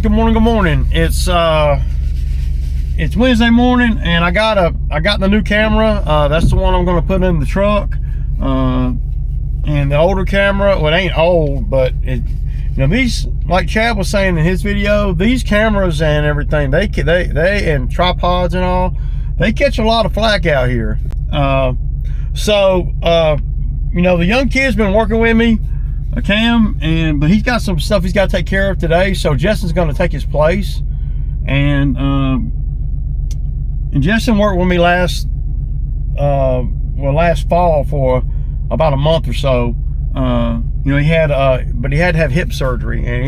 Good morning, good morning. It's Wednesday morning, and I got the new camera. That's the one I'm going to put in the truck. And the older camera, well, it ain't old, but these, like Chad was saying in his video, these cameras and everything, they and tripods and all, they catch a lot of flack out here. The young kid's been working with me, Cam, but he's got some stuff he's got to take care of today, so Justin's going to take his place. And Justin worked with me last fall for about a month or so. He had to have hip surgery, and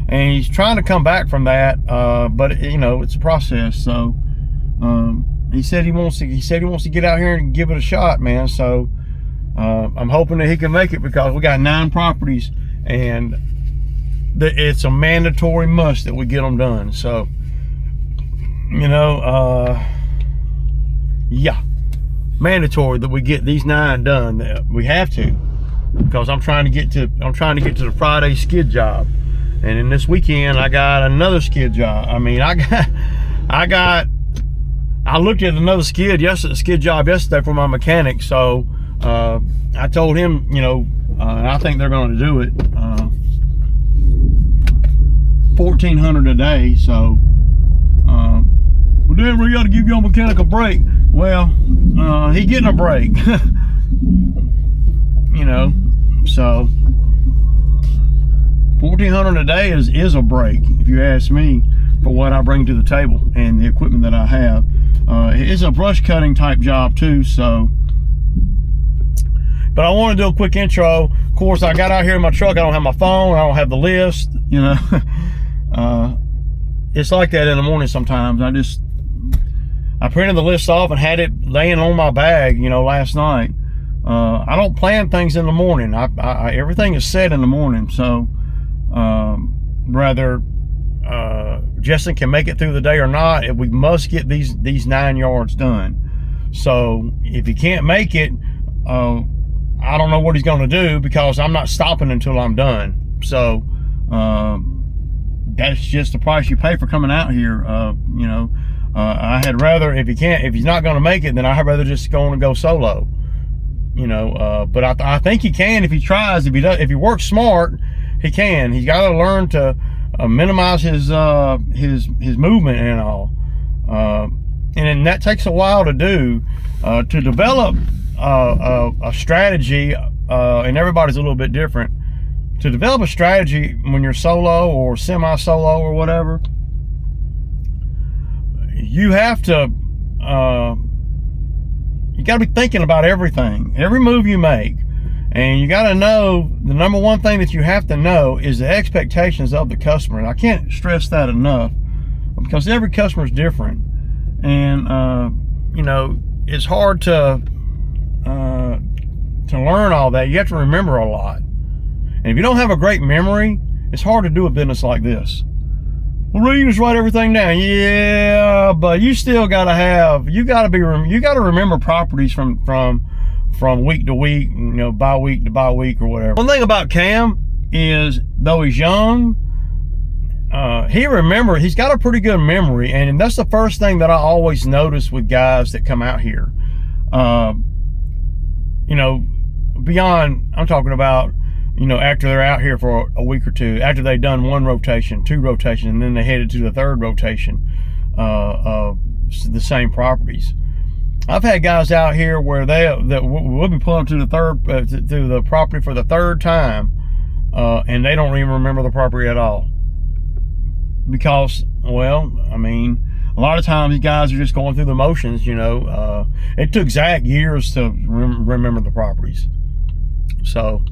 and he's trying to come back from that, but it's a process. So he said he wants to get out here and give it a shot, man. So I'm hoping that he can make it, because we got 9 properties, and it's a mandatory must that we get them done. So yeah, mandatory that we get these 9 done. We have to, because I'm trying to get to the Friday skid job, and then this weekend I got another skid job. I looked at another skid job yesterday for my mechanic. So I told him, I think they're going to do it, $1,400 a day. So well, then we got to give your mechanic a break. Well, he getting a break. So $1,400 a day is a break, if you ask me, for what I bring to the table and the equipment that I have. It's a brush cutting type job too. So, but I want to do a quick intro. Of course, I got out here in my truck. I don't have my phone. I don't have the list. It's like that in the morning sometimes. I printed the list off and had it laying on my bag, last night. I don't plan things in the morning. Everything is set in the morning. So whether Justin can make it through the day or not, we must get these 9 yards done. So if he can't make it, I don't know what he's going to do, because I'm not stopping until I'm done. So that's just the price you pay for coming out here. I had rather, if he's not going to make it, then I'd rather just go solo. But I think he can if he tries. If he works smart, he can. He's got to learn to minimize his movement and all. And that takes a while to do, to develop a strategy, and everybody's a little bit different. To develop a strategy when you're solo or semi-solo or whatever, you have to, you got to be thinking about everything, every move you make. And you got to know, the number one thing that you have to know is the expectations of the customer. And I can't stress that enough, because every customer is different. And, it's hard to learn all that. You have to remember a lot. And if you don't have a great memory, it's hard to do a business like this. Well, you just write everything down. Yeah, but you still got to remember properties from week to week, by week to by week or whatever. One thing about Cam is, though he's young, he's got a pretty good memory. And that's the first thing that I always notice with guys that come out here. Beyond, I'm talking about, after they're out here for a week or two, after they've done 1 rotation, 2 rotations, and then they headed to the 3rd rotation of the same properties. I've had guys out here where we'll be pulling to the property for the 3rd time, and they don't even remember the property at all. Because, a lot of times these guys are just going through the motions. It took Zach years to remember the properties. So,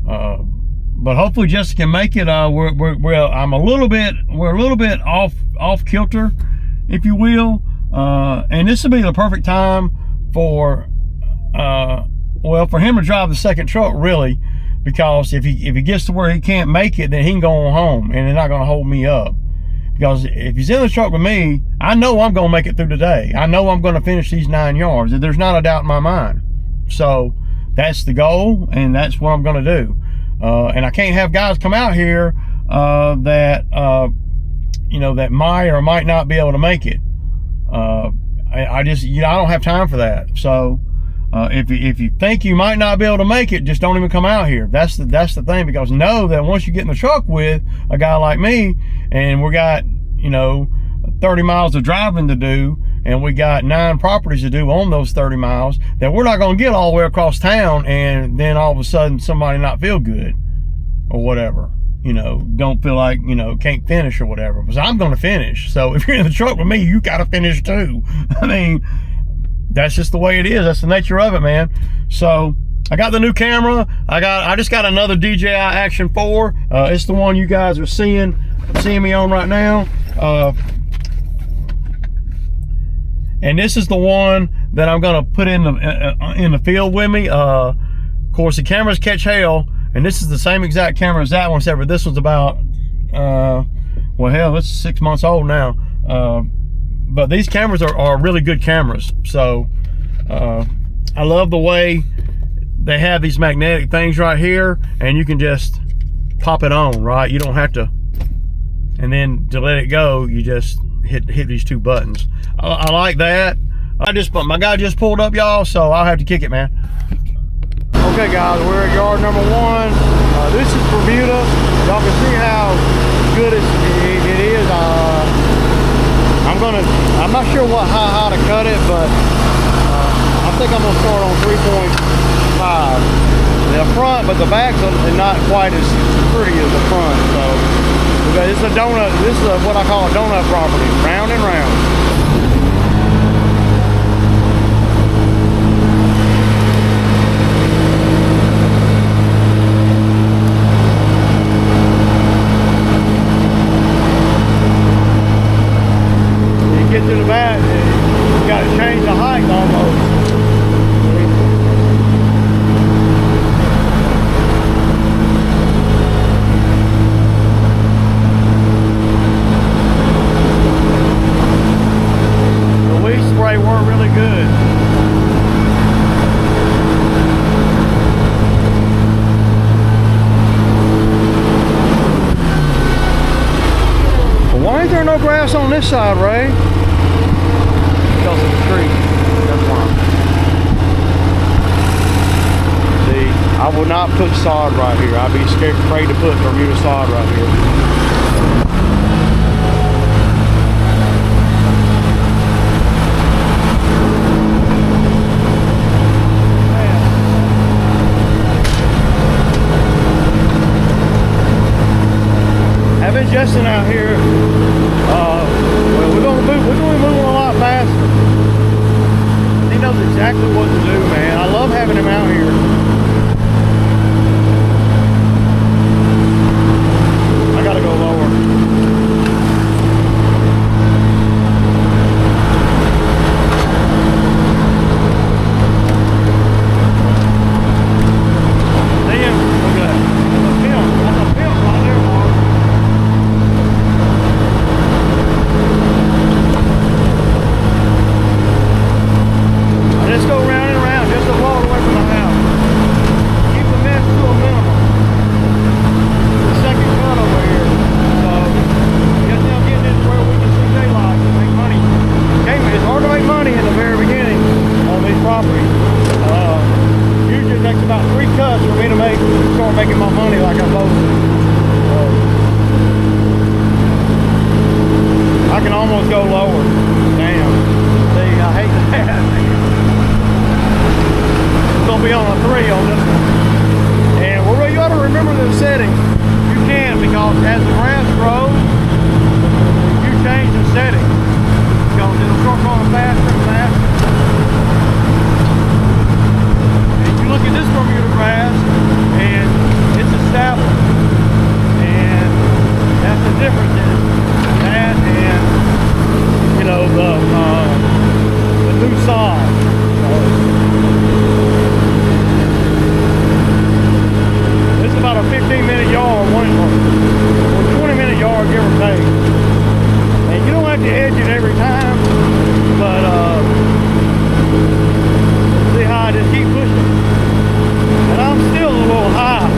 but hopefully Justin can make it. We're a little bit off kilter, if you will, and this will be the perfect time for him to drive the second truck, really, because if he gets to where he can't make it, then he can go home, and they're not going to hold me up. Because if he's in the truck with me, I know I'm going to make it through today. I know I'm going to finish these 9 yards. There's not a doubt in my mind. So that's the goal, and that's what I'm going to do. and I can't have guys come out here that that might or might not be able to make it. I just, I don't have time for that. So if you think you might not be able to make it, just don't even come out here. That's the thing, because know that once you get in the truck with a guy like me, and we got 30 miles of driving to do, and we got 9 properties to do on those 30 miles, that we're not going to get all the way across town and then all of a sudden somebody not feel good or whatever. Don't feel like, can't finish or whatever. Because I'm going to finish. So if you're in the truck with me, you got to finish too. I mean, that's just the way it is. That's the nature of it, man. So I got the new camera. I just got another DJI Action 4. It's the one you guys are seeing me on right now. And this is the one that I'm going to put in the field with me. Of course, the cameras catch hell. And this is the same exact camera as that one, except for this one's about, well, hell, it's 6 months old now. But these cameras are really good cameras. So I love the way they have these magnetic things right here, and you can just pop it on, right? You don't have to, and then to let it go, you just hit these 2 buttons. I like that. My guy just pulled up, y'all, so I'll have to kick it, man. Okay guys, we're at yard number 1. This is Bermuda. Y'all can see how good it is. I'm not sure how high to cut it, but I think I'm gonna start on 3.5. The front, but the back's not quite as pretty as the front. So it's a donut. This is what I call a donut property, round and round. Get to the back, you got to change the height almost. The weed spray worked really good. Well, why ain't there no grass on this side, Ray? Because of the tree. That's why. See, I would not put sod right here. I'd be afraid to put Bermuda sod right here. I've been Justin out here. Well, we're going to be moving a lot faster. He knows exactly what to do, man. I love having him out here. I gotta go lower. Damn, look at that. That's a film. That's a film right there, Mark. Just go round and round, just a block away from the house. Keep the mess to a minimum. The second cut over here. So, just now getting this where we can see daylight and make money. It's hard to make money in the very beginning on these properties. Usually it takes about 3 cuts for me to start making my money like I'm supposed to. I can almost go lower. Damn. See, I hate that. Gonna be on a 3 on this one. And you got to remember the settings. You can, because as the grass grows, you change the settings, because it'll start growing faster and faster. And you look at this Bermuda grass, and it's established. And that's the difference in that and the new sod. This is about a 15-minute yard, or 20-minute yard, give or take. And you don't have to edge it every time, but see how I just keep pushing. And I'm still a little high.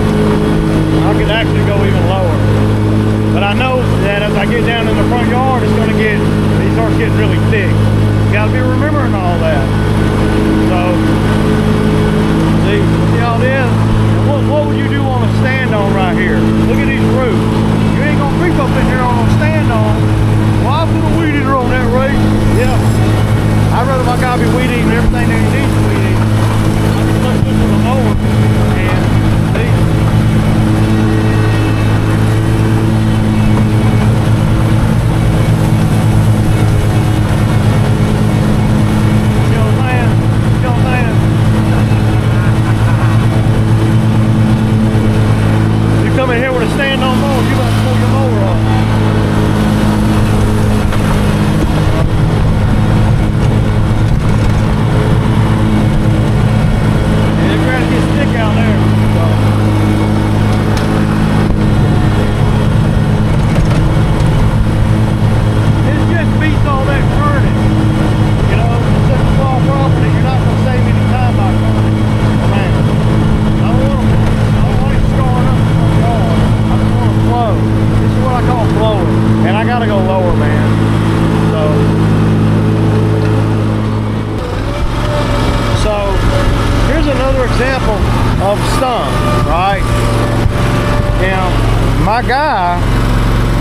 my guy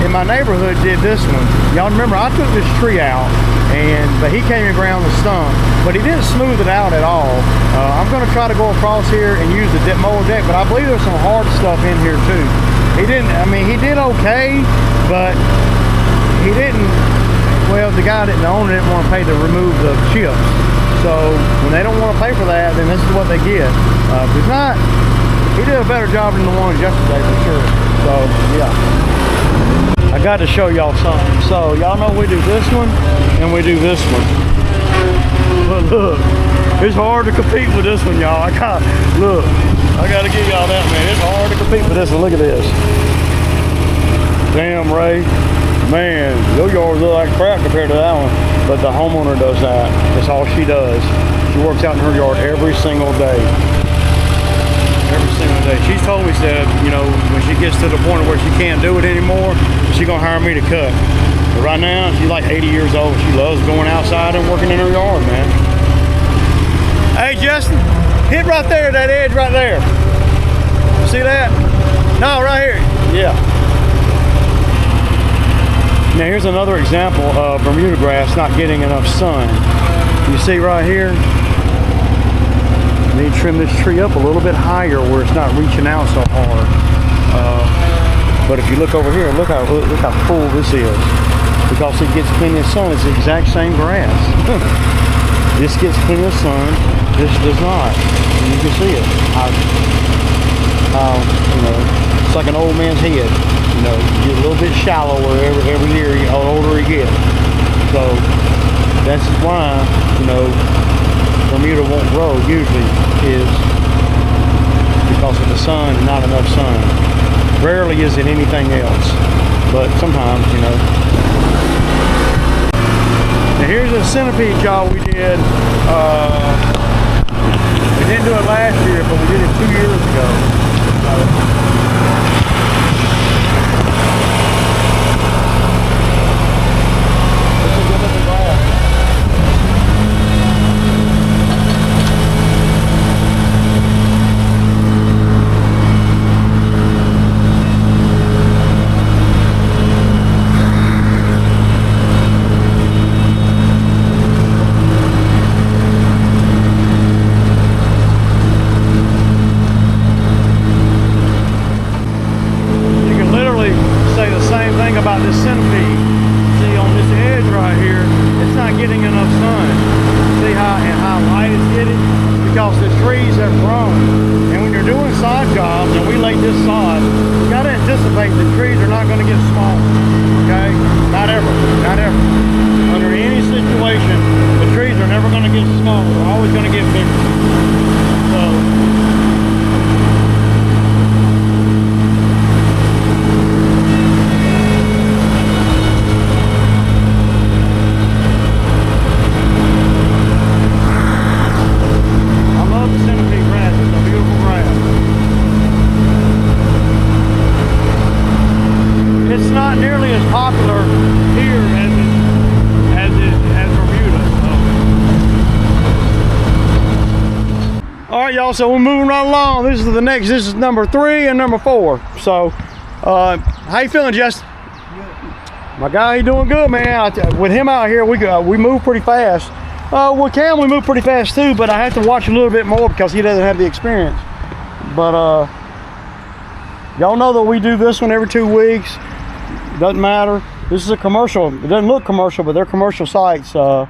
in my neighborhood did this one. Y'all remember I took this tree out, but he came and ground the stump, but he didn't smooth it out at all. I'm gonna try to go across here and use the mower deck, but I believe there's some hard stuff in here too. He did okay, but he didn't, well, the guy the owner didn't want to pay to remove the chips. So when they don't want to pay for that, then this is what they get. If not, he did a better job than the ones yesterday for sure. So yeah. I got to show y'all something. So y'all know we do this one and we do this one. But look, it's hard to compete with this one, y'all. I got to give y'all that, man. It's hard to compete with this one. Look at this. Damn, Ray. Man, your yard look like crap compared to that one. But the homeowner does that. That's all she does. She works out in her yard every single day. Every single day. She's told me, said, you know, when she gets to the point where she can't do it anymore, she's gonna hire me to cut. But right now, she's like 80 years old. She loves going outside and working in her yard, man. Hey, Justin, hit right there, that edge right there. See that? No, right here. Yeah. Now here's another example of Bermuda grass not getting enough sun. You see right here? I need to trim this tree up a little bit higher where it's not reaching out so hard. But if you look over here, look how full this is. Because it gets plenty of sun. It's the exact same grass. This gets plenty of sun. This does not. And you can see it. You know, it's like an old man's head. You know, you get a little bit shallower every year, the older you get. So that's why, you know, Bermuda won't grow usually, is because of the sun and not enough sun. Rarely is it anything else, but sometimes, you know. Now here's a centipede, y'all, we did. We didn't do it last year, but we did it 2 years ago. About this centipede, see on this edge right here, it's not getting enough sun. See how light it's getting? Because the trees have grown. And when you're doing sod jobs, and we laid this sod, you got to anticipate the trees are not going to get smaller. Okay? Not ever. Not ever. Under any situation, the trees are never going to get smaller. They're always going to get bigger. So it's not nearly as popular here as Bermuda. So. All right, y'all. So we're moving right along. This is number 3 and number 4. So, how you feeling, Justin? Good. My guy, he doing good, man. With him out here, we move pretty fast. With Cam, we move pretty fast too, but I have to watch a little bit more because he doesn't have the experience. But y'all know that we do this one every 2 weeks. Doesn't matter. This is a commercial. It doesn't look commercial, but they're commercial sites. So.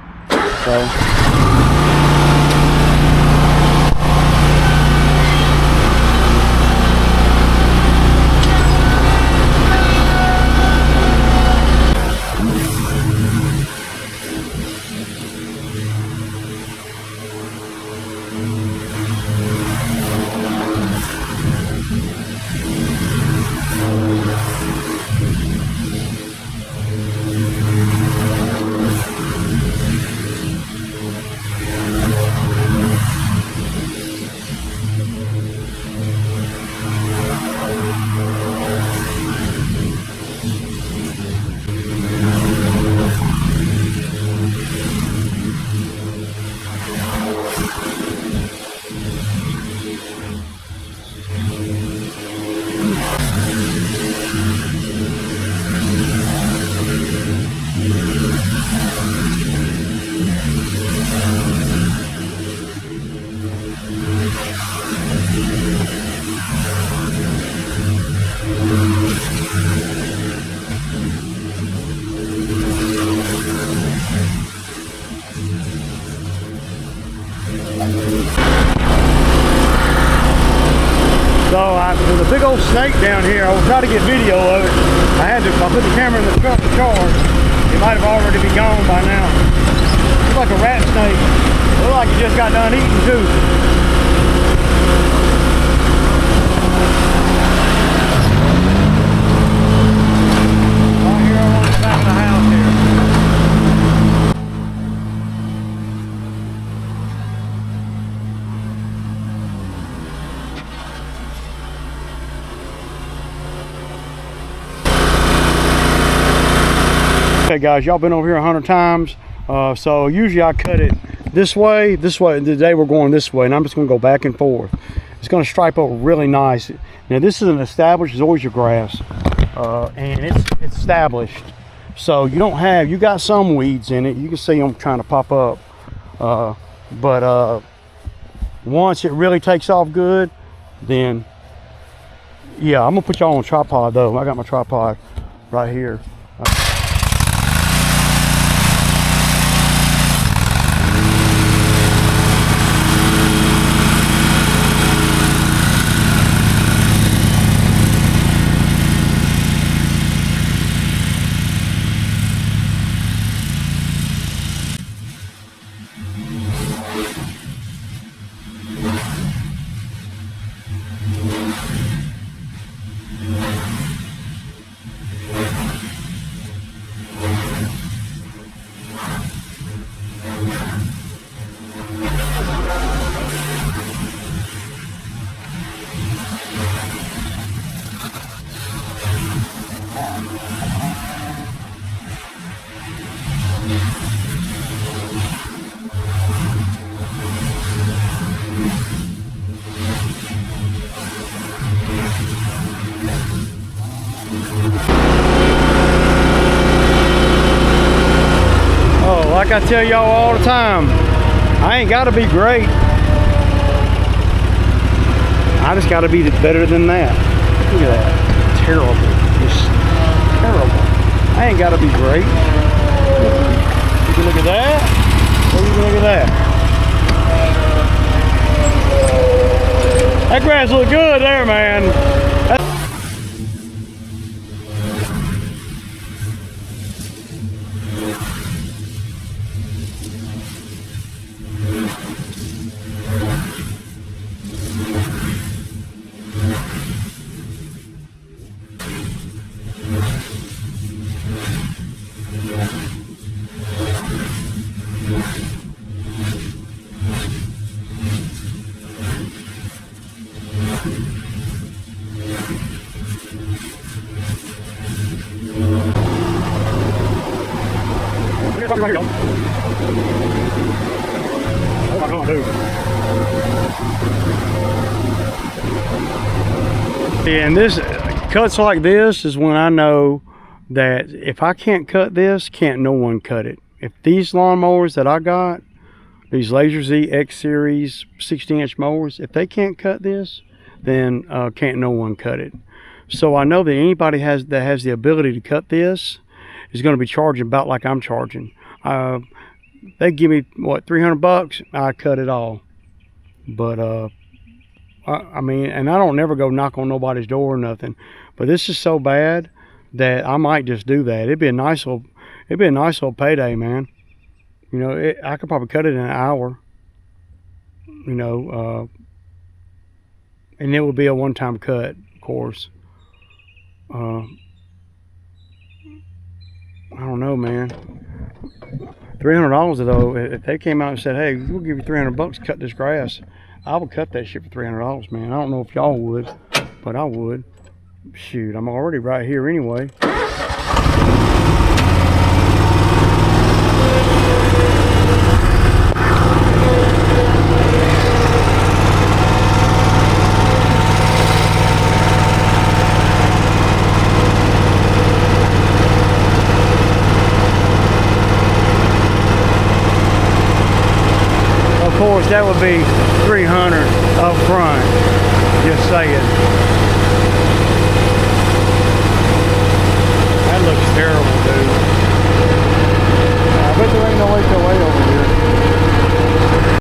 video of it. I put the camera in the truck to charge. It might have already been gone by now. Looks like a rat snake. Looks like it just got done eating too. Right here on the back of the house here. Okay guys, y'all been over here 100 times. So usually I cut it this way. Today we're going this way, and I'm just gonna go back and forth. It's gonna stripe up really nice. Now this is an established zoysia grass, and it's established. So you got some weeds in it. You can see them trying to pop up. But once it really takes off good, then yeah, I'm gonna put y'all on a tripod though. I got my tripod right here. Like I tell y'all all the time, I ain't gotta be great. I just gotta be better than that. Look at that. Terrible. Just terrible. I ain't gotta be great. You can look at that, or you can look at that. That grass look good there, man. Right here, what am I going to do? And this cuts like this is when I know that if I can't cut this, can't no one cut it. If these lawnmowers that I got, these Laser Z X Series 60-inch mowers, if they can't cut this, then can't no one cut it. So I know that anybody that has the ability to cut this is going to be charging about like I'm charging. They give me what, $300, I cut it all. But I mean, and I don't never go knock on nobody's door or nothing, but this is so bad that I might just do that. It'd be a nice little payday, man. You know, I could probably cut it in an hour, you know, and it would be a one-time cut, of course. I don't know, man. $300 though, if they came out and said, hey, we'll give you $300 to cut this grass, I would cut that shit for $300, man. I don't know if y'all would, but I would. Shoot, I'm already right here anyway. Of course, that would be $300 up front. Just saying. That looks terrible, dude. I bet there ain't no HOA over here.